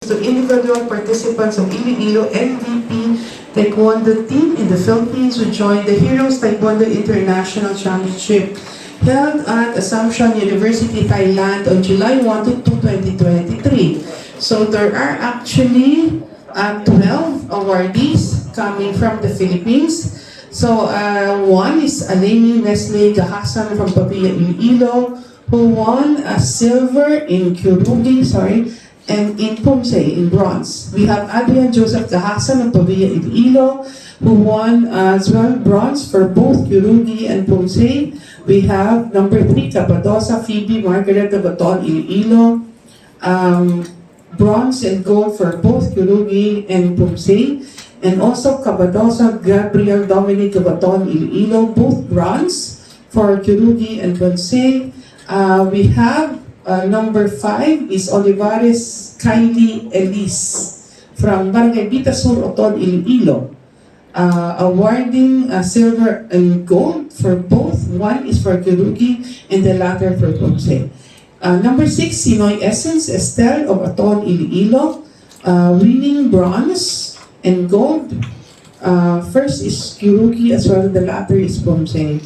to individual participants of Iloilo MVP Taekwondo team in the Philippines who joined the Heroes Taekwondo International Championship held at Assumption University, Thailand on July 1 to 2, 2023. So there are actually 12 awardees coming from the Philippines. So one is Alleinna Nestley Gajasan from Pavia, Iloilo, who won a silver in Kyorugi, and in Poomsae, in bronze. We have Adrian Joseph Gajasan of Pavia, Iloilo, who won as well bronze for both Kyorugi and Poomsae. We have number 3, Capadosa, Phoebe Margaret of Oton, Iloilo, bronze and gold for both Kyorugi and Poomsae. And also Capadosa, Gabriel Dominic of Oton, Iloilo, both bronze for Kyorugi and Poomsae. We have number 5 is Olivares Kylie Elise from Barangay Bitasur, Oton, Iloilo, awarding silver and gold for both. One is for Kyorugi and the latter for Poomsae. Number 6, Sinoy Essence Estelle of Oton, Iloilo, winning bronze and gold. First is Kyorugi as well, the latter is Poomsae.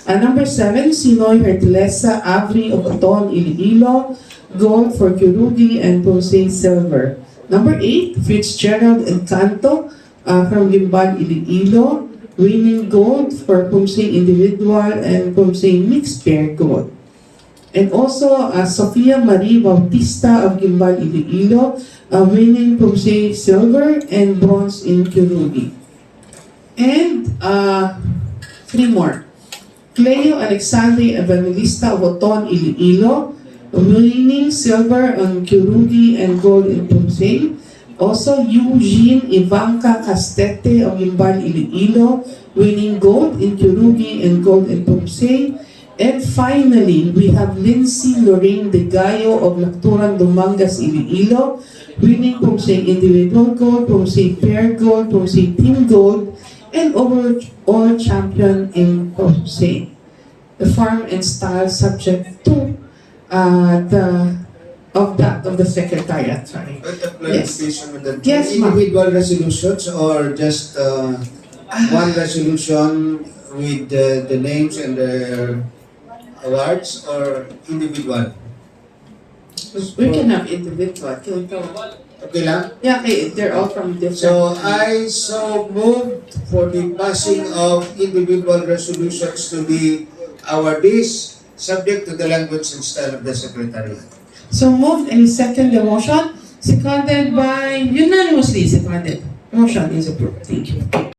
Number 7, Sinoy Hertilesa Avri of Oton, Iloilo, gold for Kyorugi and Poomsae silver. Number 8, Fitzgerald Encanto from Gimbal, Iloilo, winning gold for Poomsae individual and Poomsae mixed pair gold. And also Sofia Marie Bautista of Gimbal, Iloilo, winning Poomsae silver and bronze in Kyorugi. And 3 more. Cleo Alexandre Evangelista of Oton, Iloilo, winning silver on Kyorugi and gold in Poomsae. Also, Eugene Ivanka Castete of Gimbal, Iloilo, winning gold in Kyorugi and gold in Poomsae. And finally, we have Lindsay Lorraine De Gallo of Lacturan, Dumangas, Iloilo, winning Poomsae individual gold, Poomsae pair gold, Poomsae team gold, and overall champion in Poomsae. The form and style subject to the secretariat. Sorry. Clarification with the Yes, ma'am. individual resolutions or just one resolution with the names and the awards or individual? We can have individual. Can we go? Okay lang? Yeah, okay. They're all from different. So I moved for the passing of individual resolutions to the awardees subject to the language and style of the Secretariat. So moved and second the motion, seconded by unanimously seconded. Motion is approved. Thank you.